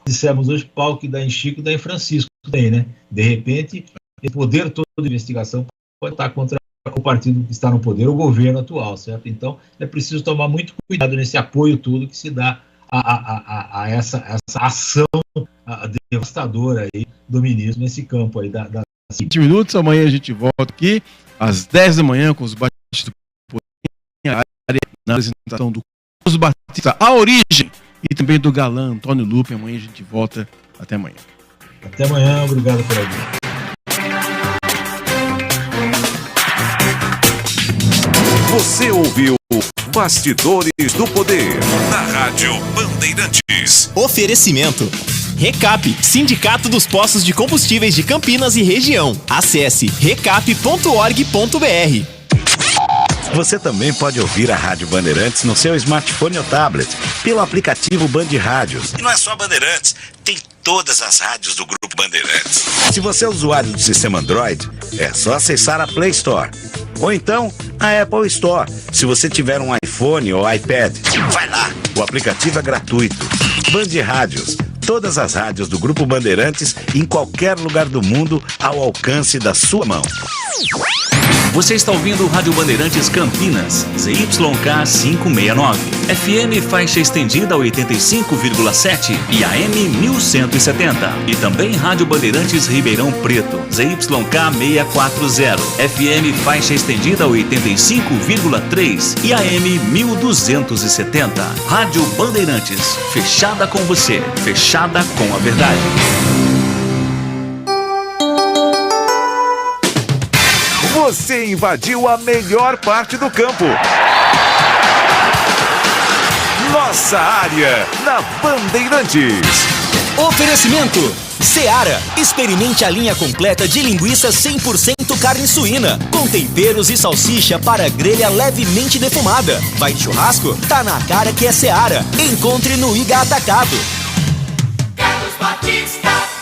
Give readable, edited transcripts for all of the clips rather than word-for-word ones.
dissemos hoje, pau que dá em Chico, dá em Francisco também, né? De repente, o poder todo de investigação pode estar contra o partido que está no poder, o governo atual, certo? Então, é preciso tomar muito cuidado nesse apoio todo que se dá a essa ação devastadora aí do ministro nesse campo aí da 20 minutos, amanhã a gente volta aqui às 10 da manhã com os batistas do poder, a área na apresentação do Carlos Batista, a origem, e também do galã Antônio Lupe. Amanhã a gente volta. Até amanhã. Até amanhã, obrigado por ouvir. Você ouviu Bastidores do Poder, na Rádio Bandeirantes. Oferecimento. Recap, Sindicato dos Postos de Combustíveis de Campinas e Região. Acesse recap.org.br. Você também pode ouvir a Rádio Bandeirantes no seu smartphone ou tablet, pelo aplicativo Band Rádios. E não é só Bandeirantes, tem todas as rádios do Grupo Bandeirantes. Se você é usuário do sistema Android, é só acessar a Play Store. Ou então, a Apple Store, se você tiver um iPhone ou iPad. Vai lá, o aplicativo é gratuito. Band Rádios, todas as rádios do Grupo Bandeirantes, em qualquer lugar do mundo, ao alcance da sua mão. Você está ouvindo Rádio Bandeirantes Campinas, ZYK 569, FM faixa estendida 85,7 e AM 1170. E também Rádio Bandeirantes Ribeirão Preto, ZYK 640, FM faixa estendida 85,3 e AM 1270. Rádio Bandeirantes, fechada com você, fechada com a verdade. Você invadiu a melhor parte do campo. Nossa área, na Bandeirantes. Oferecimento. Seara. Experimente a linha completa de linguiça 100% carne suína, com temperos e salsicha para grelha levemente defumada. Vai de churrasco? Tá na cara que é Seara. Encontre no Iga Atacado. Carlos Batista.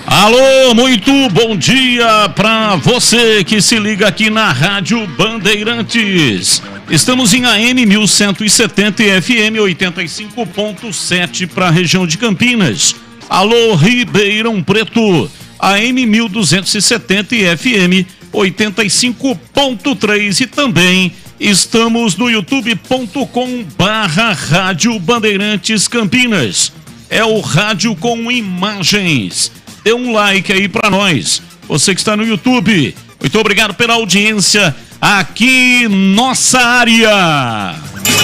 Alô, muito bom dia para você que se liga aqui na Rádio Bandeirantes. Estamos em AM 1170 e FM 85.7 para a região de Campinas. Alô, Ribeirão Preto, AM 1270 e FM 85.3 e também estamos no youtube.com/Rádio Bandeirantes Campinas. É o rádio com imagens. Dê um like aí pra nós, você que está no YouTube. Muito obrigado pela audiência aqui, nossa área.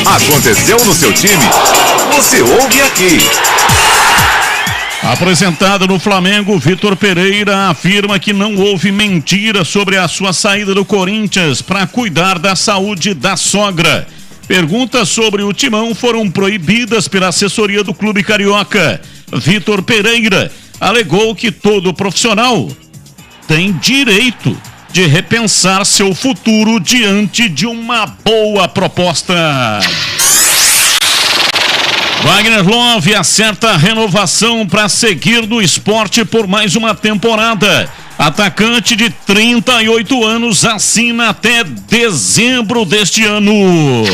Aconteceu no seu time? Você ouve aqui. Apresentado no Flamengo, Vitor Pereira afirma que não houve mentira sobre a sua saída do Corinthians para cuidar da saúde da sogra. Perguntas sobre o timão foram proibidas pela assessoria do clube carioca. Vitor Pereira alegou que todo profissional tem direito de repensar seu futuro diante de uma boa proposta. Wagner Love acerta a renovação para seguir no esporte por mais uma temporada. Atacante de 38 anos assina até dezembro deste ano.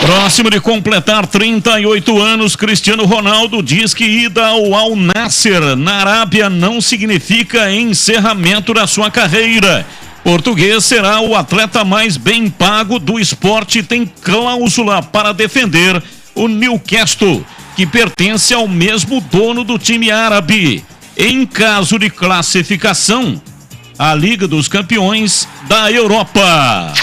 Próximo de completar 38 anos, Cristiano Ronaldo diz que ida ao Al Nassr na Arábia não significa encerramento da sua carreira. Português será o atleta mais bem pago do esporte e tem cláusula para defender o Newcastle, que pertence ao mesmo dono do time árabe. Em caso de classificação, a Liga dos Campeões da Europa.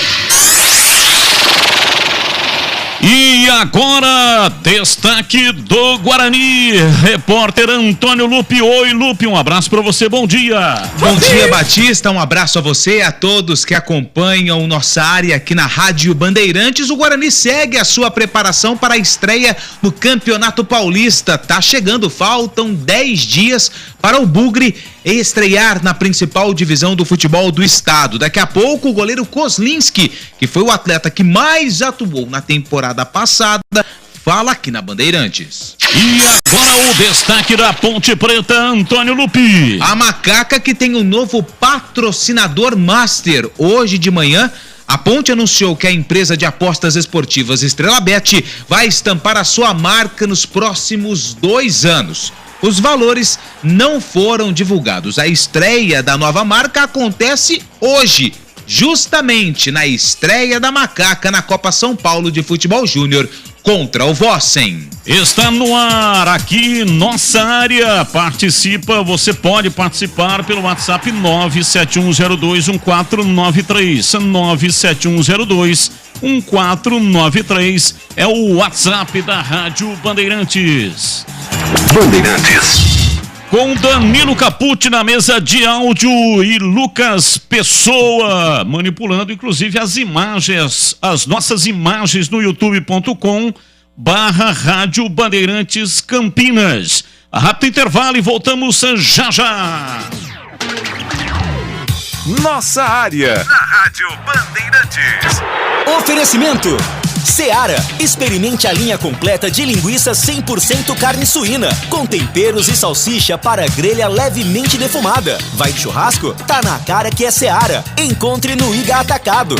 E agora, destaque do Guarani, repórter Antônio Lupe. Oi, Lupe, um abraço para você, bom dia. Bom dia, Batista, um abraço a você e a todos que acompanham nossa área aqui na Rádio Bandeirantes. O Guarani segue a sua preparação para a estreia no Campeonato Paulista. Tá chegando, faltam 10 dias para o Bugre estrear na principal divisão do futebol do estado. Daqui a pouco, o goleiro Kozlinski, que foi o atleta que mais atuou na temporada passada, fala aqui na Bandeirantes. E agora o destaque da Ponte Preta, Antônio Lupi. A Macaca, que tem um novo patrocinador master. Hoje de manhã, A Ponte anunciou que a empresa de apostas esportivas Estrela Bet vai estampar a sua marca nos próximos 2 anos. Os valores não foram divulgados. A estreia da nova marca acontece hoje, justamente na estreia da Macaca na Copa São Paulo de Futebol Júnior contra o Vossen. Está no ar aqui, nossa área. Participa, você pode participar pelo WhatsApp 971021493. 971021493 é o WhatsApp da Rádio Bandeirantes. Com Danilo Capucci na mesa de áudio e Lucas Pessoa manipulando inclusive as imagens, as nossas imagens no youtube.com/Rádio Bandeirantes Campinas. Rápido intervalo e voltamos já já. Nossa área na Rádio Bandeirantes. Oferecimento Seara, experimente a linha completa de linguiça 100% carne suína, com temperos e salsicha para grelha levemente defumada. Vai de churrasco? Tá na cara que é Seara. Encontre no Iga Atacado.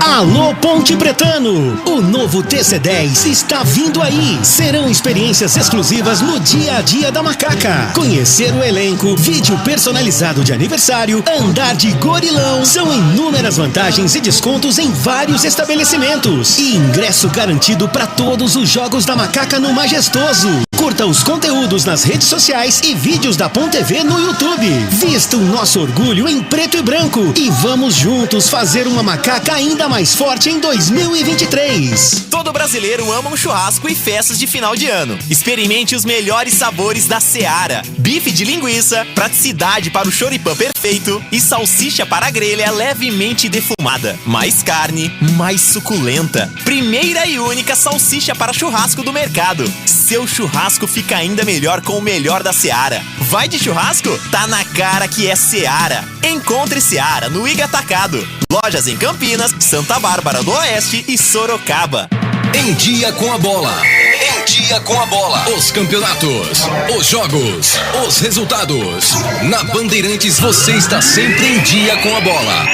Alô Ponte Pretano, o novo TC10 está vindo aí. Serão experiências exclusivas no dia a dia da Macaca. Conhecer o elenco, vídeo personalizado de aniversário, andar de gorilão. São inúmeras vantagens e descontos em vários estabelecimentos. E ingresso garantido para todos os jogos da Macaca no Majestoso. Curta os conteúdos nas redes sociais e vídeos da Ponte TV no YouTube. Vista o nosso orgulho em preto e branco e vamos juntos fazer uma Macaca ainda mais forte em 2023. Todo brasileiro ama um churrasco e festas de final de ano. Experimente os melhores sabores da Seara. Bife de linguiça, praticidade para o choripã perfeito e salsicha para a grelha levemente defumada. Mais carne, mais suculenta. Primeira e única salsicha para churrasco do mercado. Seu churrasco fica ainda melhor com o melhor da Seara. Vai de churrasco? Tá na cara que é Seara. Encontre Seara no Iga Atacado. Lojas em Campinas, Santa Bárbara do Oeste e Sorocaba. Em dia com a bola. Em dia com a bola. Os campeonatos, os jogos, os resultados. Na Bandeirantes você está sempre em dia com a bola.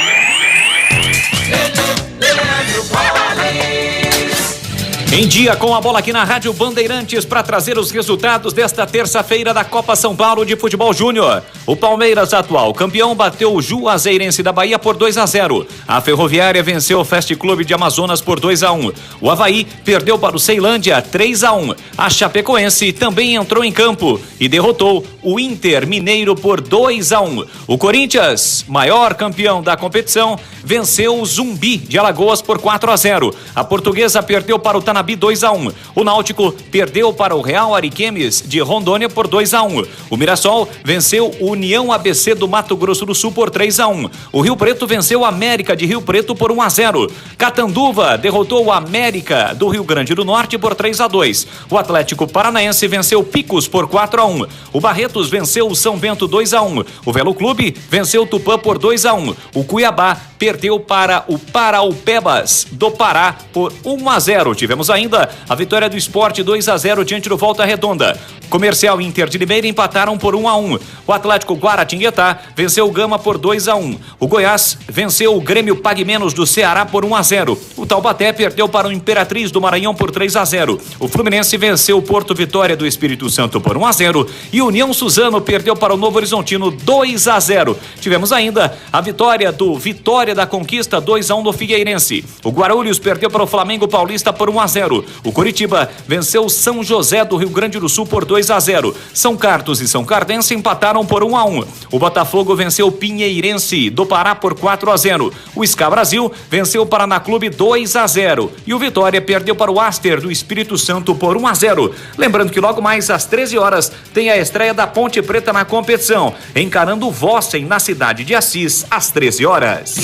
Em dia com a bola aqui na Rádio Bandeirantes para trazer os resultados desta terça-feira da Copa São Paulo de Futebol Júnior. O Palmeiras, atual campeão, bateu o Juazeirense da Bahia por 2-0. A Ferroviária venceu o Fast Clube de Amazonas por 2-1. O Avaí perdeu para o Ceilândia 3-1. A Chapecoense também entrou em campo e derrotou o Inter Mineiro por 2-1. O Corinthians, maior campeão da competição, venceu o Zumbi de Alagoas por 4-0. A Portuguesa perdeu para o Tanabi 2-1. O Náutico perdeu para o Real Ariquemes de Rondônia por 2-1. O Mirassol venceu o União ABC do Mato Grosso do Sul por 3-1. O Rio Preto venceu o América de Rio Preto por 1-0. Catanduva derrotou o América do Rio Grande do Norte por 3-2. O Atlético Paranaense venceu o Picos por 4-1. O Barretos venceu o São Bento 2-1. O Velo Clube venceu o Tupã por 2-1. O Cuiabá perdeu para o Paraupebas do Pará por 1-0. Tivemos ainda a vitória do Sport 2-0 diante do Volta Redonda. Comercial e Inter de Limeira empataram por 1-1. O Atlético Guaratinguetá venceu o Gama por 2-1. O Goiás venceu o Grêmio Pague Menos do Ceará por 1-0. O Taubaté perdeu para o Imperatriz do Maranhão por 3-0. O Fluminense venceu o Porto Vitória do Espírito Santo por 1-0. E o União Suzano perdeu para o Novo Horizontino 2-0. Tivemos ainda a vitória do Vitória da Conquista 2-1 do Figueirense. O Guarulhos perdeu para o Flamengo Paulista por 1-0. O Coritiba venceu o São José do Rio Grande do Sul por 2-0. São Carlos e São Cardense empataram por 1-1. O Botafogo venceu o Pinheirense do Pará por 4-0. O Ska Brasil venceu o Paraná Clube 2-0. E o Vitória perdeu para o Aster do Espírito Santo por 1-0. Lembrando que logo mais às 13 horas tem a estreia da Ponte Preta na competição, encarando o Vossen na cidade de Assis às 13 horas.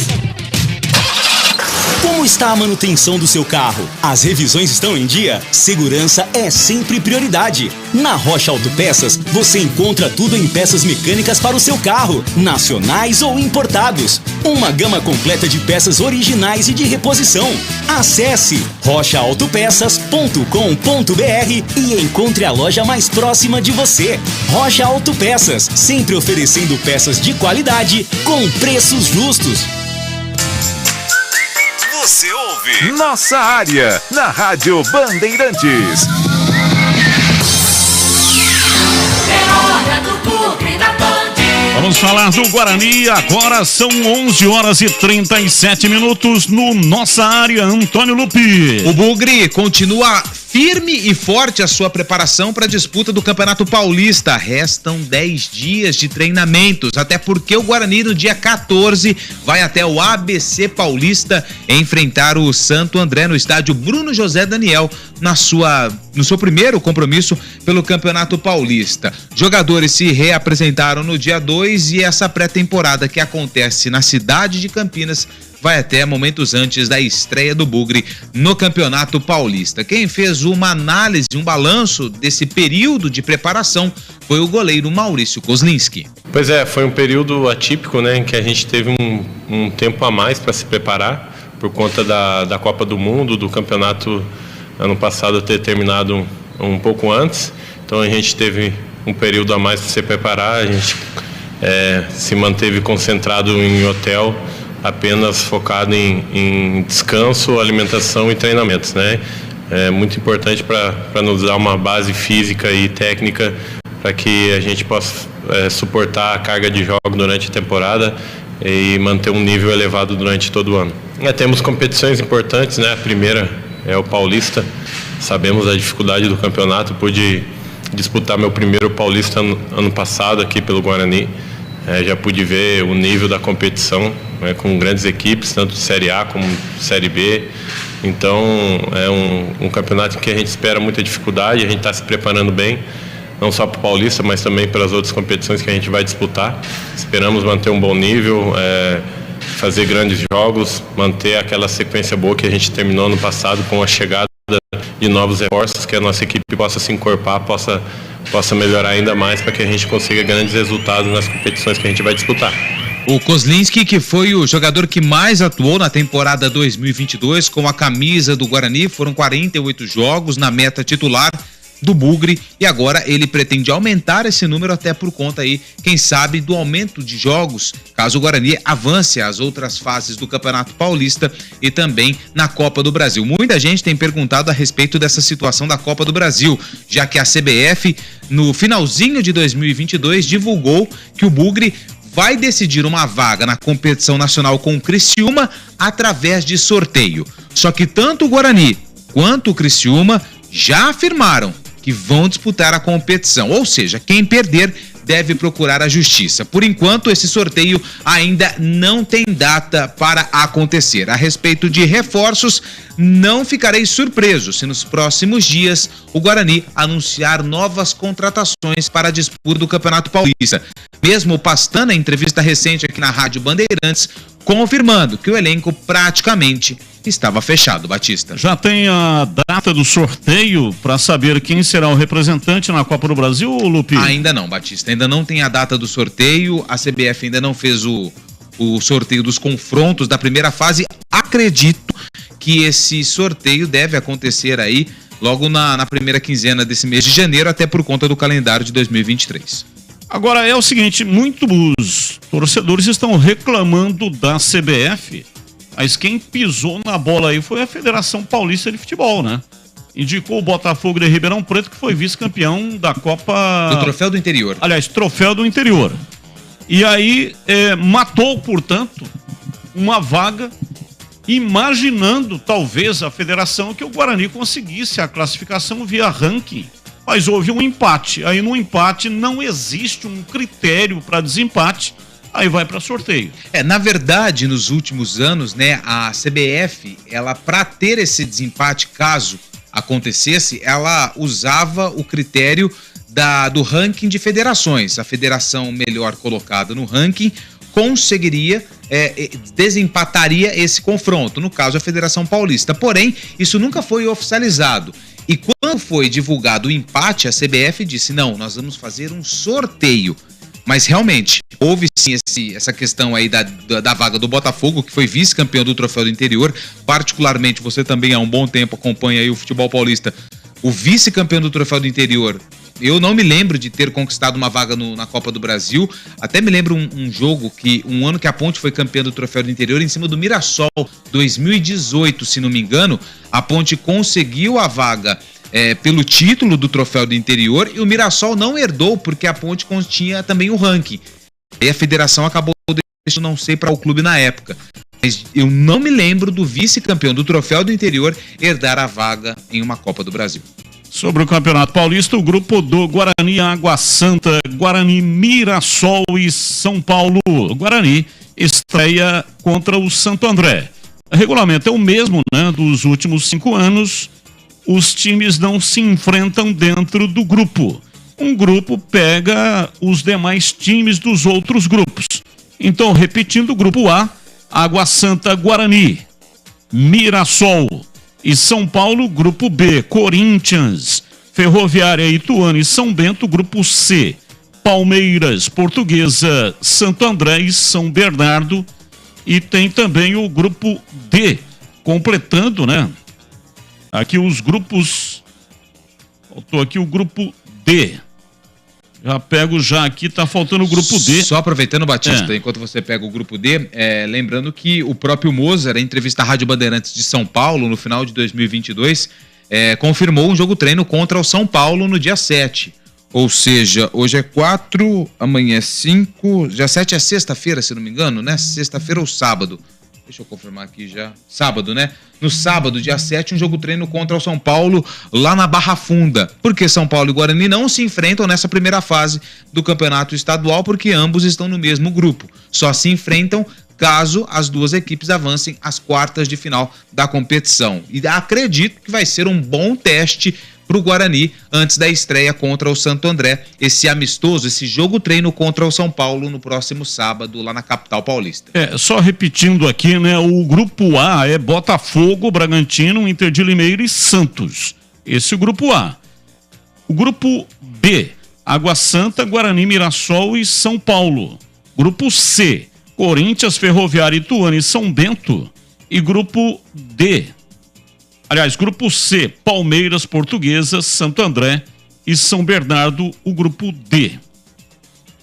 Como está a manutenção do seu carro? As revisões estão em dia? Segurança é sempre prioridade. Na Rocha Autopeças, você encontra tudo em peças mecânicas para o seu carro, nacionais ou importados. Uma gama completa de peças originais e de reposição. Acesse rochaautopeças.com.br e encontre a loja mais próxima de você. Rocha Autopeças, sempre oferecendo peças de qualidade com preços justos. Você ouve Nossa Área, na Rádio Bandeirantes. É hora do Bugre na Band. Vamos falar do Guarani, agora são 11h37 no Nossa Área, Antônio Lupi. O Bugre continua firme e forte a sua preparação para a disputa do Campeonato Paulista. Restam 10 dias de treinamentos, até porque o Guarani no dia 14 vai até o ABC Paulista enfrentar o Santo André no estádio Bruno José Daniel no seu primeiro compromisso pelo Campeonato Paulista. Jogadores se reapresentaram no dia 2 e essa pré-temporada que acontece na cidade de Campinas vai até momentos antes da estreia do Bugre no Campeonato Paulista. Quem fez uma análise, um balanço desse período de preparação foi o goleiro Maurício Kozlinski. Pois é, foi um período atípico, né, em que a gente teve um tempo a mais para se preparar por conta da Copa do Mundo, do campeonato ano passado ter terminado um pouco antes. Então a gente teve um período a mais para se preparar, a gente se manteve concentrado em hotel, apenas focado em descanso, alimentação e treinamentos, né? É muito importante para nos dar uma base física e técnica para que a gente possa suportar a carga de jogo durante a temporada e manter um nível elevado durante todo o ano. Temos competições importantes, né? A primeira é o Paulista. Sabemos a dificuldade do campeonato. Pude disputar meu primeiro Paulista ano passado aqui pelo Guarani. Já pude ver o nível da competição, né, com grandes equipes, tanto de Série A como Série B. Então é um campeonato em que a gente espera muita dificuldade, a gente está se preparando bem, não só para o Paulista, mas também para as outras competições que a gente vai disputar. Esperamos manter um bom nível, fazer grandes jogos, manter aquela sequência boa que a gente terminou no passado com a chegada de novos reforços, que a nossa equipe possa se encorpar, possa melhorar ainda mais para que a gente consiga grandes resultados nas competições que a gente vai disputar. O Kozlinski, que foi o jogador que mais atuou na temporada 2022 com a camisa do Guarani, foram 48 jogos na meta titular do Bugre e agora ele pretende aumentar esse número até por conta aí, quem sabe, do aumento de jogos, caso o Guarani avance às outras fases do Campeonato Paulista e também na Copa do Brasil. Muita gente tem perguntado a respeito dessa situação da Copa do Brasil, já que a CBF, no finalzinho de 2022, divulgou que o Bugre vai decidir uma vaga na competição nacional com o Criciúma através de sorteio. Só que tanto o Guarani quanto o Criciúma já afirmaram que vão disputar a competição, ou seja, quem perder deve procurar a justiça. Por enquanto, esse sorteio ainda não tem data para acontecer. A respeito de reforços, não ficarei surpreso se nos próximos dias o Guarani anunciar novas contratações para a disputa do Campeonato Paulista. Mesmo o Pastana, em entrevista recente aqui na Rádio Bandeirantes, confirmando que o elenco praticamente estava fechado, Batista. Já tem a data do sorteio para saber quem será o representante na Copa do Brasil, Lupi? Ainda não, Batista. Ainda não tem a data do sorteio. A CBF ainda não fez o sorteio dos confrontos da primeira fase. Acredito que esse sorteio deve acontecer aí logo na primeira quinzena desse mês de janeiro, até por conta do calendário de 2023. Agora é o seguinte, muitos torcedores estão reclamando da CBF, mas quem pisou na bola aí foi a Federação Paulista de Futebol, né? Indicou o Botafogo de Ribeirão Preto, que foi vice-campeão da Copa... Do Troféu do Interior. Aliás, Troféu do Interior. E aí matou, portanto, uma vaga, imaginando talvez a federação que o Guarani conseguisse a classificação via ranking. Mas houve um empate. Aí no empate não existe um critério para desempate. Aí vai para sorteio. Na verdade, nos últimos anos, né, a CBF, ela, para ter esse desempate, caso acontecesse, ela usava o critério do ranking de federações. A federação melhor colocada no ranking conseguiria, desempataria esse confronto, no caso a Federação Paulista. Porém, isso nunca foi oficializado. E quando foi divulgado o empate, a CBF disse, não, nós vamos fazer um sorteio. Mas realmente, houve sim essa questão aí da vaga do Botafogo, que foi vice-campeão do Troféu do Interior. Particularmente, você também há um bom tempo acompanha aí o futebol paulista. O vice-campeão do Troféu do Interior eu não me lembro de ter conquistado uma vaga na Copa do Brasil. Até me lembro um jogo um ano que a Ponte foi campeã do Troféu do Interior em cima do Mirassol, 2018, se não me engano. A Ponte conseguiu a vaga pelo título do Troféu do Interior e o Mirassol não herdou porque a Ponte continha também o ranking. E a federação acabou deixando, não sei para o clube na época. Mas eu não me lembro do vice-campeão do Troféu do Interior herdar a vaga em uma Copa do Brasil. Sobre o Campeonato Paulista, o grupo do Guarani, Água Santa, Guarani, Mirassol e São Paulo. O Guarani estreia contra o Santo André. O regulamento é o mesmo, né, dos últimos 5 anos. Os times não se enfrentam dentro do grupo. Um grupo pega os demais times dos outros grupos. Então, repetindo, o grupo A, Água Santa, Guarani, Mirassol e São Paulo. Grupo B, Corinthians, Ferroviária, Ituano e São Bento. Grupo C, Palmeiras, Portuguesa, Santo André e São Bernardo. E tem também o grupo D, completando, né? Aqui os grupos, faltou aqui o grupo D. Já pego aqui, tá faltando o grupo D. Só aproveitando, Batista, enquanto você pega o grupo D, lembrando que o próprio Mozart, em entrevista à Rádio Bandeirantes de São Paulo, no final de 2022, confirmou um jogo-treino contra o São Paulo no dia 7. Ou seja, hoje é 4, amanhã é 5, dia 7 é sexta-feira, se não me engano, né? Sexta-feira ou sábado. Deixa eu confirmar aqui já. Sábado, né? No sábado, dia 7, um jogo-treino contra o São Paulo, lá na Barra Funda. Porque São Paulo e Guarani não se enfrentam nessa primeira fase do campeonato estadual, porque ambos estão no mesmo grupo. Só se enfrentam caso as duas equipes avancem às quartas de final da competição. E acredito que vai ser um bom teste para o Guarani antes da estreia contra o Santo André, esse amistoso, esse jogo-treino contra o São Paulo no próximo sábado, lá na capital paulista. Só repetindo aqui, né? O grupo A é Botafogo, Bragantino, Inter de Limeira e Santos. Esse é o grupo A. O grupo B, Água Santa, Guarani, Mirassol e São Paulo. Grupo C, Corinthians, Ferroviária, Ituano e São Bento. E grupo D, aliás, grupo C, Palmeiras, Portuguesa, Santo André e São Bernardo, o grupo D.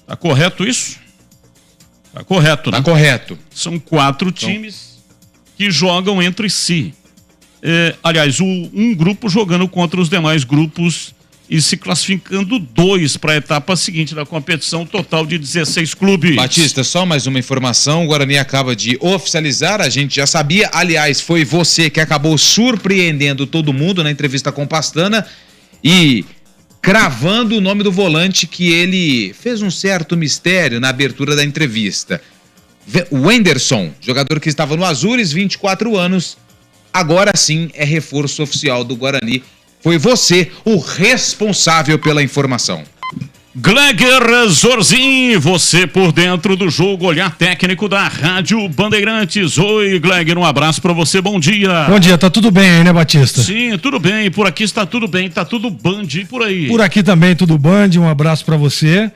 Tá correto isso? Tá correto, né? Tá correto. São 4 times que jogam entre si. Aliás, um grupo jogando contra os demais grupos e se classificando 2 para a etapa seguinte da competição, total de 16 clubes. Batista, só mais uma informação, o Guarani acaba de oficializar, a gente já sabia, aliás, foi você que acabou surpreendendo todo mundo na entrevista com Pastana e cravando o nome do volante que ele fez um certo mistério na abertura da entrevista. O Wenderson, jogador que estava no Azures, 24 anos, agora sim é reforço oficial do Guarani. Foi você o responsável pela informação. Gleger Zorzin, você por dentro do jogo, olhar técnico da Rádio Bandeirantes. Oi, Gleger, um abraço pra você, bom dia. Bom dia, tá tudo bem aí, né, Batista? Sim, tudo bem, por aqui está tudo bem, tá tudo Band e por aí. Por aqui também tudo Band, um abraço pra você.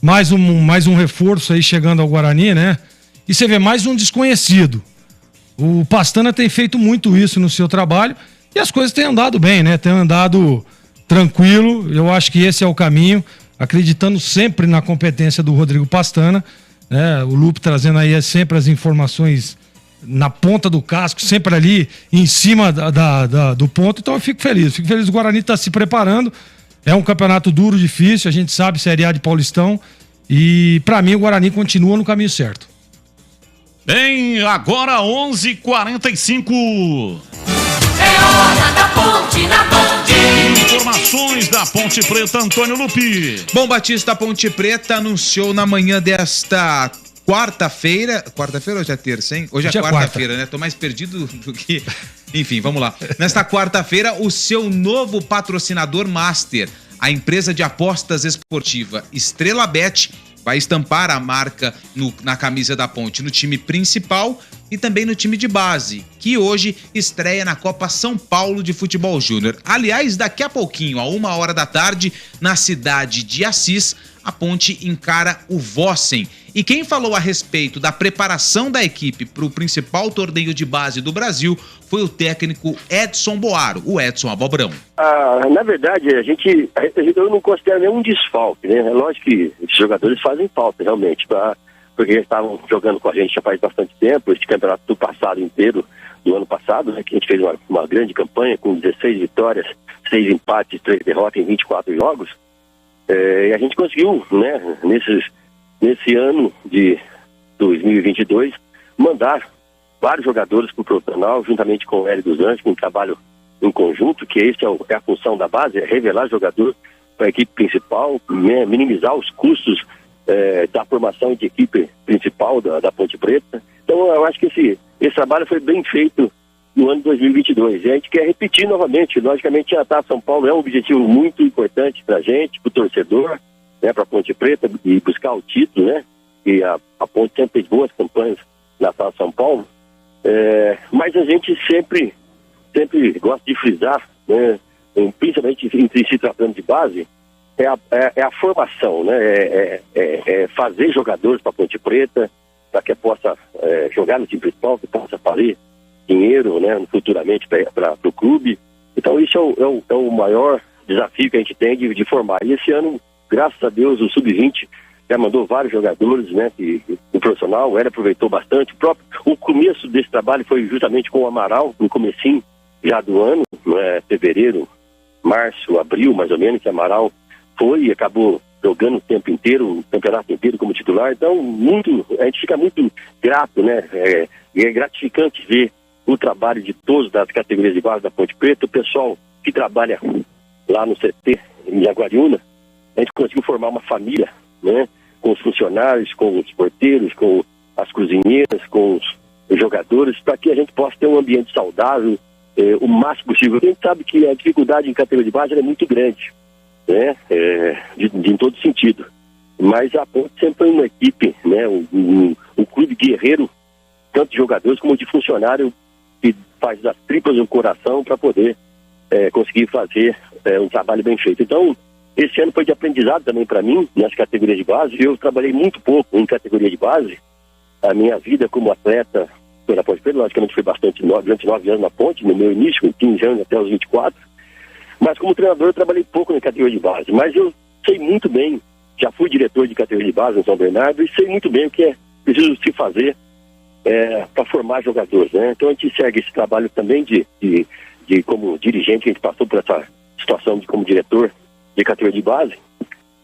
Mais um reforço aí chegando ao Guarani, né? E você vê, mais um desconhecido. O Pastana tem feito muito isso no seu trabalho. E as coisas têm andado bem, né? Tem andado tranquilo. Eu acho que esse é o caminho, acreditando sempre na competência do Rodrigo Pastana, né? O Lupe trazendo aí sempre as informações na ponta do casco, sempre ali em cima do ponto. Então eu fico feliz. O Guarani está se preparando. É um campeonato duro, difícil. A gente sabe, Série A de Paulistão. E para mim o Guarani continua no caminho certo. Bem, agora 11h45. É hora da Ponte na Band. Informações da Ponte Preta, Antônio Lupi. Bom, Batista, a Ponte Preta anunciou na manhã desta quarta-feira. Quarta-feira ou hoje é terça, hein? Hoje é quarta-feira, né? Tô mais perdido do que... Enfim, vamos lá. Nesta quarta-feira, o seu novo patrocinador master, a empresa de apostas esportiva Estrela Bet, vai estampar a marca na camisa da Ponte, no time principal, e também no time de base, que hoje estreia na Copa São Paulo de Futebol Júnior. Aliás, daqui a pouquinho, a 1h da tarde, na cidade de Assis, a Ponte encara o Vossen. E quem falou a respeito da preparação da equipe para o principal torneio de base do Brasil foi o técnico Edson Boaro, o Edson Abobrão. Na verdade, eu não considero nenhum desfalque, né? É lógico que esses jogadores fazem falta, realmente, porque eles estavam jogando com a gente já faz bastante tempo, esse campeonato do passado inteiro, do ano passado, né, que a gente fez uma grande campanha com 16 vitórias, 6 empates, 3 derrotas em 24 jogos. E a gente conseguiu, né, nesse ano de 2022, mandar vários jogadores para o profissional, juntamente com o Hélio dos Anjos, com um trabalho em conjunto, que esse é a função da base, é revelar jogador para a equipe principal, né, minimizar os custos da formação de equipe principal da Ponte Preta. Então eu acho que esse trabalho foi bem feito no ano de 2022. E a gente quer repetir novamente. Logicamente, a Taça São Paulo é um objetivo muito importante para a gente, para o torcedor, né, para a Ponte Preta, e buscar o título, né? E a Ponte sempre fez boas campanhas na Taça São Paulo. Mas a gente sempre gosta de frisar, né, principalmente em se tratando de base, é a formação, né? É fazer jogadores para a Ponte Preta, para que possa jogar no time principal, que possa fazer dinheiro, né, futuramente para o clube. Então isso é o maior desafio que a gente tem de formar. E esse ano, graças a Deus, o Sub-20 já mandou vários jogadores, né, o profissional, ele aproveitou bastante. O começo desse trabalho foi justamente com o Amaral, no comecinho já do ano, fevereiro, março, abril, mais ou menos, que o Amaral foi e acabou jogando o tempo inteiro, o campeonato inteiro como titular. Então, a gente fica muito grato, né? É gratificante ver o trabalho de todos das categorias de base da Ponte Preta, o pessoal que trabalha lá no CT, em Jaguariúna. A gente conseguiu formar uma família, né? Com os funcionários, com os porteiros, com as cozinheiras, com os jogadores, para que a gente possa ter um ambiente saudável, o máximo possível. A gente sabe que a dificuldade em categoria de base é muito grande, né? Em todo sentido. Mas a Ponte sempre foi uma equipe, né? Um clube guerreiro, tanto de jogadores como de funcionário, que faz as tripas no coração para poder conseguir fazer um trabalho bem feito. Então, esse ano foi de aprendizado também para mim, nas categorias de base. Eu trabalhei muito pouco em categoria de base. A minha vida como atleta pela Ponte Preta, logicamente, foi durante 9 anos na Ponte, no meu início, com 15 anos até os 24. Mas como treinador eu trabalhei pouco na categoria de base. Mas eu sei muito bem, já fui diretor de categoria de base no São Bernardo, e sei muito bem o que é preciso se fazer para formar jogadores, né? Então a gente segue esse trabalho também de como dirigente, que a gente passou por essa situação como diretor de categoria de base,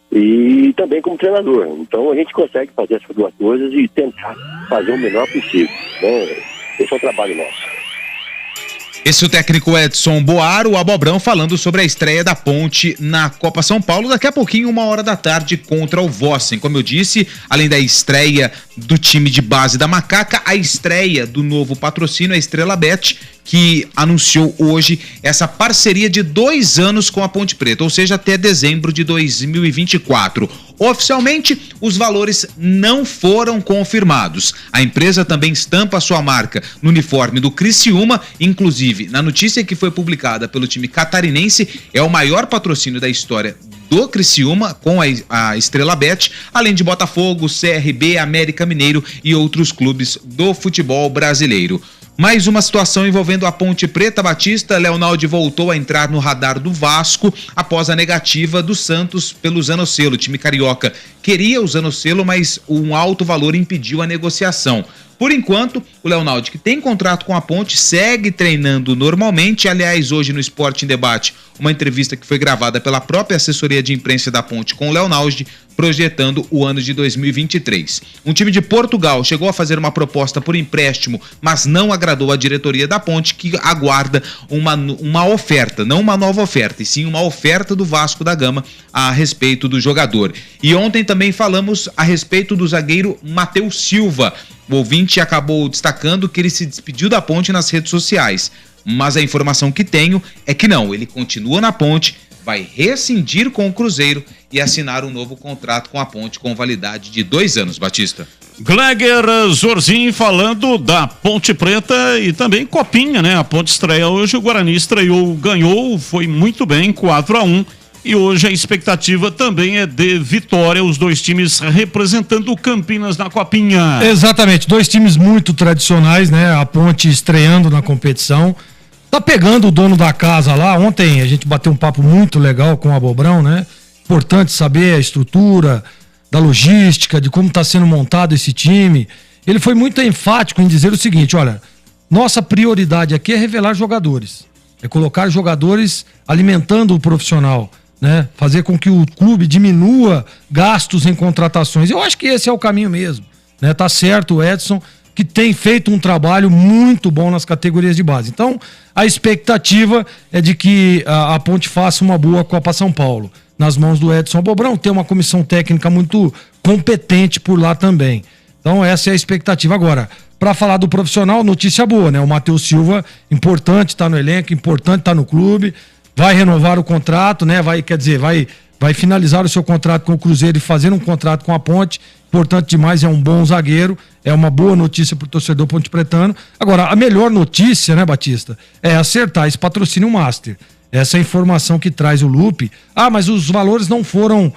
e também como treinador. Então a gente consegue fazer essas duas coisas e tentar fazer o melhor possível, né? Esse é o trabalho nosso. Esse é o técnico Edson Boaro, o Abobrão, falando sobre a estreia da Ponte na Copa São Paulo, daqui a pouquinho, 1h da tarde, contra o Vossen. Como eu disse, além da estreia do time de base da Macaca, a estreia do novo patrocínio, a Estrela Bet, que anunciou hoje essa parceria de 2 anos com a Ponte Preta, ou seja, até dezembro de 2024. Oficialmente, os valores não foram confirmados. A empresa também estampa sua marca no uniforme do Criciúma, inclusive, na notícia que foi publicada pelo time catarinense, é o maior patrocínio da história do Criciúma com a Estrela Bet, além de Botafogo, CRB, América Mineiro e outros clubes do futebol brasileiro. Mais uma situação envolvendo a Ponte Preta. Batista, Leonaldi voltou a entrar no radar do Vasco após a negativa do Santos pelo Zanocelo. O time carioca queria o Zanocelo, mas um alto valor impediu a negociação. Por enquanto, o Leonaldi, que tem contrato com a Ponte, segue treinando normalmente. Aliás, hoje no Esporte em Debate, uma entrevista que foi gravada pela própria assessoria de imprensa da Ponte com o Leonaldi, projetando o ano de 2023. Um time de Portugal chegou a fazer uma proposta por empréstimo, mas não agradou a diretoria da Ponte, que aguarda uma oferta, não uma nova oferta, e sim uma oferta do Vasco da Gama a respeito do jogador. E ontem também falamos a respeito do zagueiro Matheus Silva. O ouvinte acabou destacando que ele se despediu da Ponte nas redes sociais, mas a informação que tenho é que não, ele continua na Ponte, vai rescindir com o Cruzeiro e assinar um novo contrato com a Ponte com validade de 2 anos, Batista. Gleger Zorzin falando da Ponte Preta e também Copinha, né? A Ponte estreia hoje, o Guarani estreou, ganhou, foi muito bem, 4-1. E hoje a expectativa também é de vitória, os dois times representando o Campinas na Copinha. Exatamente, 2 times muito tradicionais, né? A Ponte estreando na competição. Tá pegando o dono da casa lá. Ontem a gente bateu um papo muito legal com o Abobrão, né? Importante saber a estrutura, da logística, de como está sendo montado esse time. Ele foi muito enfático em dizer o seguinte: olha, nossa prioridade aqui é revelar jogadores. É colocar jogadores alimentando o profissional, né? Fazer com que o clube diminua gastos em contratações. Eu acho que esse é o caminho mesmo, né? Tá certo o Edson, que tem feito um trabalho muito bom nas categorias de base. Então, a expectativa é de que a Ponte faça uma boa Copa São Paulo, nas mãos do Edson Abobrão. Tem uma comissão técnica muito competente por lá também. Então, essa é a expectativa. Agora, para falar do profissional, notícia boa, né? O Matheus Silva, importante, tá no elenco, importante, tá no clube, vai renovar o contrato, né? Vai finalizar o seu contrato com o Cruzeiro e fazer um contrato com a Ponte. Importante demais, é um bom zagueiro, é uma boa notícia pro torcedor pontepretano. Agora, a melhor notícia, né, Batista, é acertar esse patrocínio master. Essa é a informação que traz o Lupe. Ah, mas os valores não foram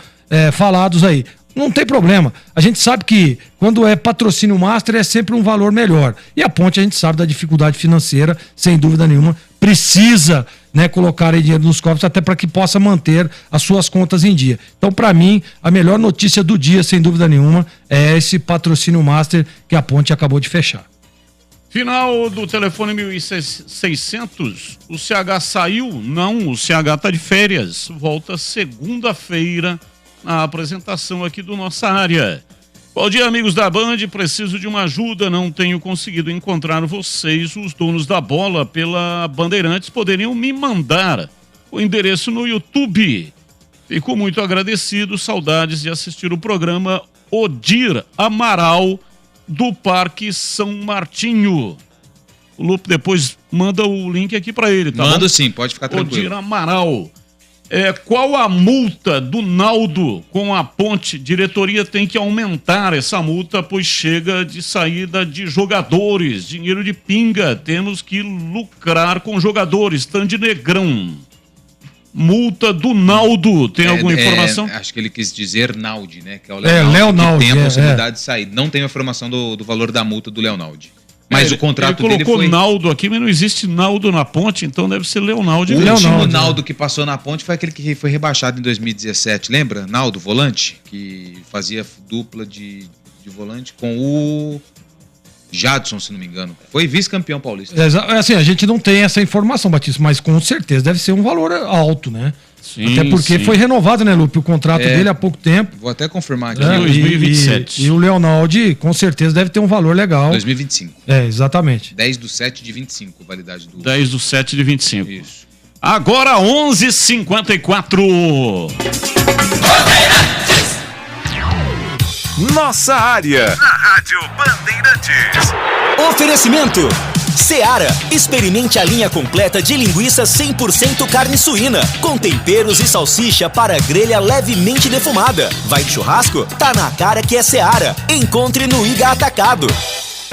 falados aí. Não tem problema. A gente sabe que quando é patrocínio master é sempre um valor melhor. E a Ponte, a gente sabe da dificuldade financeira, sem dúvida nenhuma. Precisa, né, colocar aí dinheiro nos cofres até para que possa manter as suas contas em dia. Então, para mim, a melhor notícia do dia, sem dúvida nenhuma, é esse patrocínio master que a Ponte acabou de fechar. Final do telefone 1600, o CH saiu? Não, o CH tá de férias, volta segunda-feira na apresentação aqui do Nossa Área. Bom dia, amigos da Band, preciso de uma ajuda, não tenho conseguido encontrar vocês, os donos da bola, pela Bandeirantes, poderiam me mandar o endereço no YouTube. Fico muito agradecido, saudades de assistir o programa Odir Amaral, do Parque São Martinho. O Lupe depois manda o link aqui para ele, tá? Mando sim, pode ficar tranquilo. Odir Amaral. Qual a multa do Naldo com a Ponte? Diretoria tem que aumentar essa multa, pois chega de saída de jogadores, dinheiro de pinga, temos que lucrar com jogadores, Tandy Negrão. Multa do Naldo, tem alguma informação? Acho que ele quis dizer Naldi, né? Que é o Léo Naldi, que tem a possibilidade de sair. Não tem a informação do valor da multa do Léo Naldi. Mas o contrato dele foi... Ele colocou Naldo aqui, mas não existe Naldo na Ponte, então deve ser Leonaldo. O último Naldo que passou na Ponte foi aquele que foi rebaixado em 2017, lembra? Naldo, volante, que fazia dupla de volante com o Jadson, se não me engano. Foi vice-campeão paulista. Assim, a gente não tem essa informação, Batista, mas com certeza deve ser um valor alto, né? Sim, até porque foi renovado, né, Lupe, o contrato dele há pouco tempo. Vou até confirmar aqui. 2027. E o Leonaldi, com certeza, deve ter um valor legal. 2025. Exatamente. 10/7/25, validade do... 10/7/25. Isso. Agora 11h54. Nossa Área, na Rádio Bandeirantes. Oferecimento Seara, experimente a linha completa de linguiça 100% carne suína, com temperos e salsicha para grelha levemente defumada. Vai de churrasco? Tá na cara que é Seara. Encontre no Iga Atacado.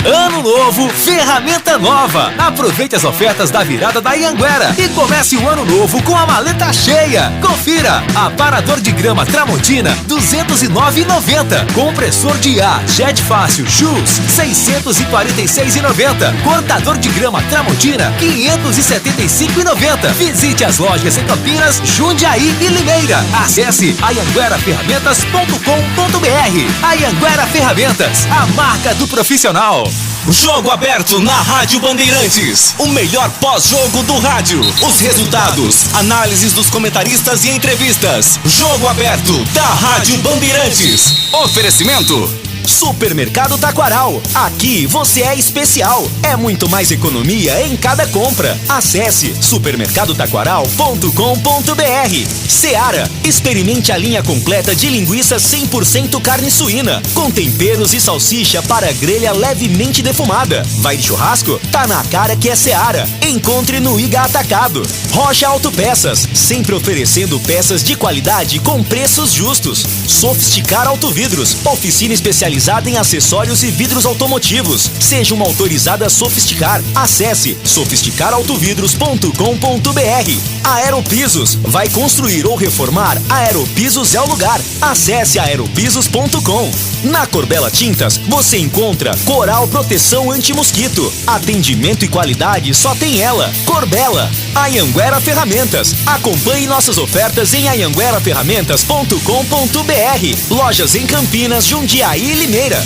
Ano novo, ferramenta nova. Aproveite as ofertas da virada da Ianguera e comece o ano novo com a maleta cheia. Confira: aparador de grama Tramontina, R$ 209,90. Compressor de ar Jet Fácil Shoes, R$ 646,90. Cortador de grama Tramontina, R$ 575,90. Visite as lojas em Campinas, Jundiaí e Limeira. Acesse anhangueraferramentas.com.br. Anhanguera Ferramentas, a marca do profissional. Jogo aberto na Rádio Bandeirantes. O melhor pós-jogo do rádio. Os resultados, análises dos comentaristas e entrevistas. Jogo aberto da Rádio Bandeirantes. Oferecimento Supermercado Taquaral. Aqui você é especial. É muito mais economia em cada compra. Acesse supermercadotaquaral.com.br. Seara. Experimente a linha completa de linguiça 100% carne suína, com temperos e salsicha para grelha levemente defumada. Vai de churrasco? Tá na cara que é Seara. Encontre no Iga Atacado. Rocha Autopeças, sempre oferecendo peças de qualidade com preços justos. Sofisticar Autovidros, oficina especializada em acessórios e vidros automotivos. Seja uma autorizada Sofisticar. Acesse sofisticarautovidros.com.br. Aeropisos, vai construir ou reformar? Aeropisos é o lugar. Acesse aeropisos.com. Na Corbella Tintas, você encontra Coral Proteção Anti-Mosquito. Atendimento e qualidade só tem ela. Corbella. Anhanguera Ferramentas. Acompanhe nossas ofertas em anhangueraferramentas.com.br. Lojas em Campinas, Jundiaí e Limeira.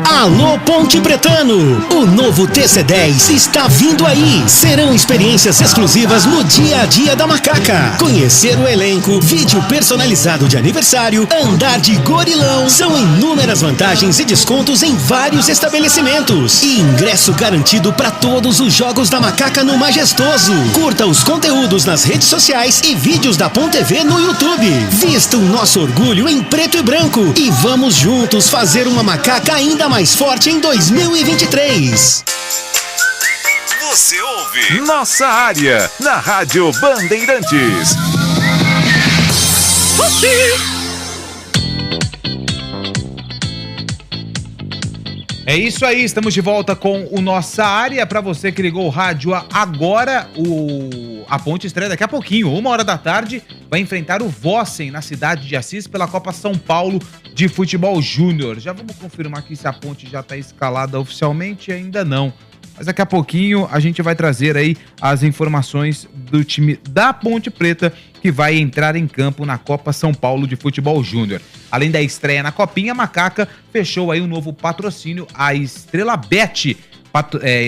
Alô Ponte Pretano, o novo TC10 está vindo aí. Serão experiências exclusivas no dia a dia da Macaca. Conhecer o elenco, vídeo personalizado de aniversário, andar de gorilão. São inúmeras vantagens e descontos em vários estabelecimentos. E ingresso garantido para todos os jogos da Macaca no Majestoso. Curta os conteúdos nas redes sociais e vídeos da Ponte TV no YouTube. Vista o nosso orgulho em preto e branco e vamos juntos fazer uma Macaca ainda mais forte em 2023. Você ouve Nossa Área na Rádio Bandeirantes. É isso aí, estamos de volta com o Nossa Área. Para você que ligou o rádio agora, a Ponte estreia daqui a pouquinho, 1h da tarde, vai enfrentar o Vossen na cidade de Assis pela Copa São Paulo de Futebol Júnior. Já vamos confirmar aqui se a Ponte já está escalada oficialmente, ainda não. Mas daqui a pouquinho a gente vai trazer aí as informações do time da Ponte Preta que vai entrar em campo na Copa São Paulo de Futebol Júnior. Além da estreia na Copinha, a Macaca fechou aí um novo patrocínio, a Estrela Bet,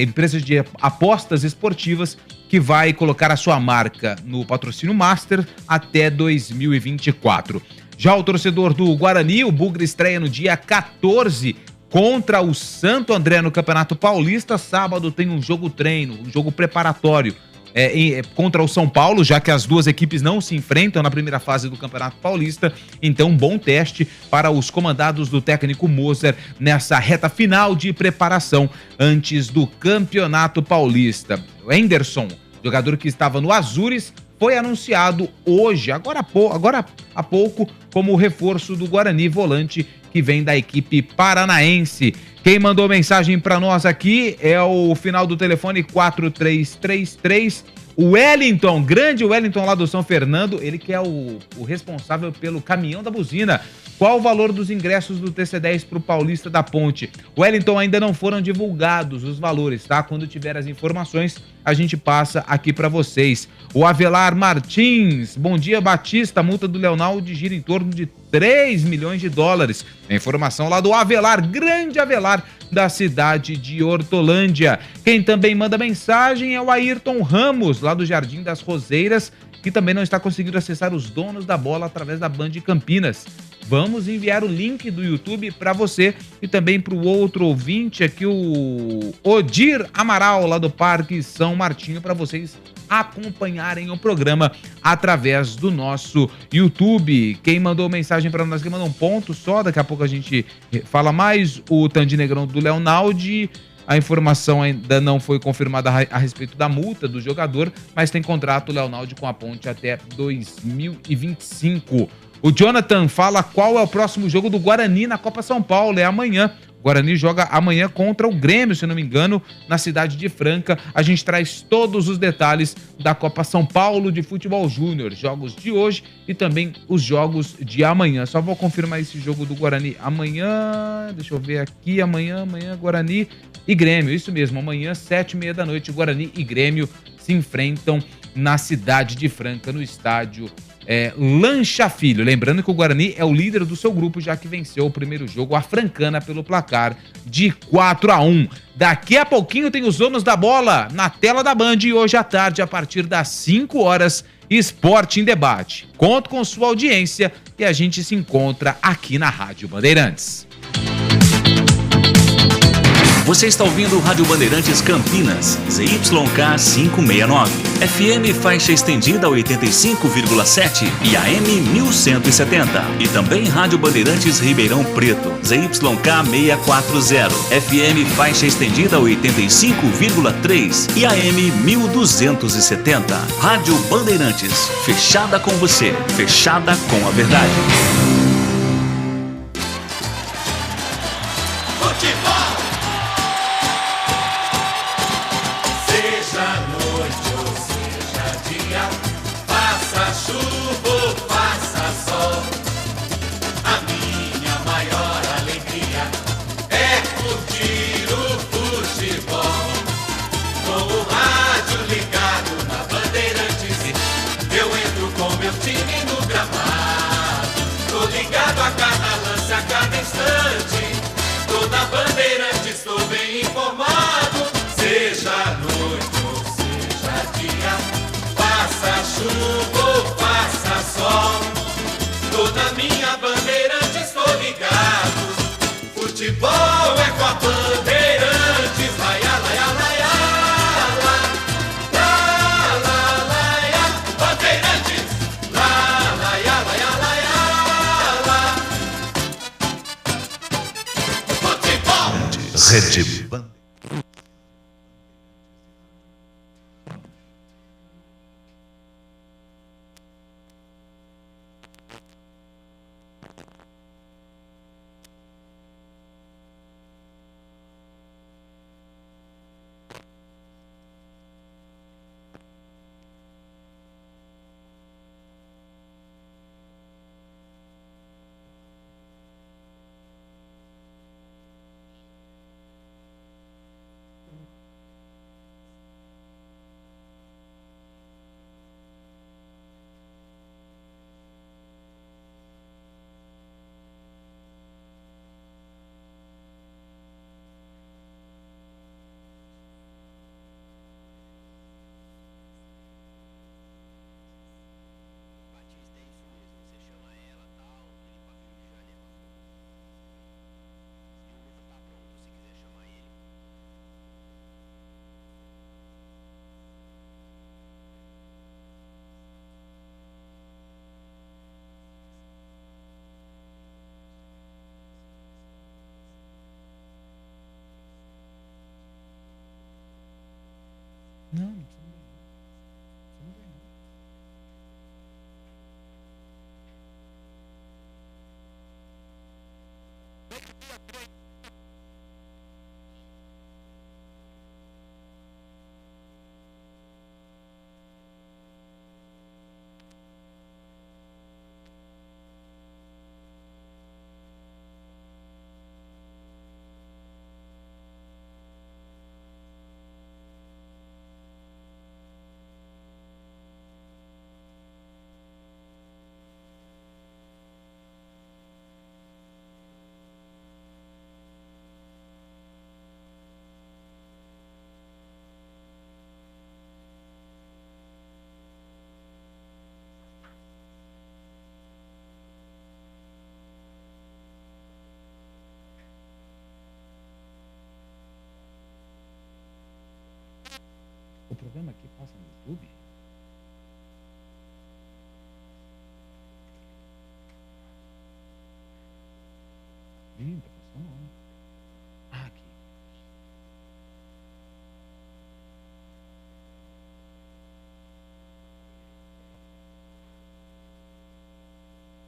empresa de apostas esportivas, que vai colocar a sua marca no patrocínio Master até 2024. Já o torcedor do Guarani, o Bugre, estreia no dia 14 contra o Santo André no Campeonato Paulista. Sábado tem um jogo treino, um jogo preparatório contra o São Paulo, já que as duas equipes não se enfrentam na primeira fase do Campeonato Paulista. Então, um bom teste para os comandados do técnico Moser nessa reta final de preparação antes do Campeonato Paulista. O Henderson, jogador que estava no Azures, foi anunciado hoje, agora há pouco, como reforço do Guarani, volante que vem da equipe paranaense. Quem mandou mensagem para nós aqui é o final do telefone 4333, o Wellington, grande Wellington lá do São Fernando, ele que é o responsável pelo caminhão da buzina. Qual o valor dos ingressos do TC10 para o Paulista da Ponte? Wellington, ainda não foram divulgados os valores, tá? Quando tiver as informações, a gente passa aqui para vocês. O Avelar Martins, bom dia Batista, a multa do Leonardo gira em torno de 3 milhões de dólares. A informação lá do Avelar, grande Avelar, da cidade de Hortolândia. Quem também manda mensagem é o Ayrton Ramos, lá do Jardim das Roseiras, que também não está conseguindo acessar os donos da bola através da Band Campinas. Vamos enviar o link do YouTube para você e também para o outro ouvinte aqui, o Odir Amaral, lá do Parque São Martinho, para vocês acompanharem o programa através do nosso YouTube. Quem mandou mensagem para nós, quem mandou um ponto só, daqui a pouco a gente fala mais, o Tandi Negrão do Leonaldi. A informação ainda não foi confirmada a respeito da multa do jogador, mas tem contrato o Leonaldi com a Ponte até 2025. O Jonathan fala qual é o próximo jogo do Guarani na Copa São Paulo. É amanhã. O Guarani joga amanhã contra o Grêmio, se não me engano, na cidade de Franca. A gente traz todos os detalhes da Copa São Paulo de Futebol Júnior. Jogos de hoje e também os jogos de amanhã. Só vou confirmar esse jogo do Guarani amanhã. Deixa eu ver aqui. Amanhã, Guarani e Grêmio. Isso mesmo, amanhã, 7h30 da noite, Guarani e Grêmio se enfrentam na cidade de Franca, no estádio Lancha Filho. Lembrando que o Guarani é o líder do seu grupo, já que venceu o primeiro jogo, a Francana, pelo placar de 4-1. Daqui a pouquinho tem os donos da bola na tela da Band e hoje à tarde, a partir das 5 horas, Esporte em Debate. Conto com sua audiência e a gente se encontra aqui na Rádio Bandeirantes. Você está ouvindo Rádio Bandeirantes Campinas, ZYK 569. FM faixa estendida 85,7 e AM 1170. E também Rádio Bandeirantes Ribeirão Preto, ZYK 640. FM faixa estendida 85,3 e AM 1270. Rádio Bandeirantes, fechada com você, fechada com a verdade. Toda Bandeirante, estou bem informado. Seja noite ou seja dia, faça chuva ou faça sol, toda minha Bandeirante estou ligado. Futebol é com a Bandeirantes, laia, laia, laia, Bandeirantes, laia, laia, laia, Rede O programa aqui passa no YouTube? Ih, tá passando não.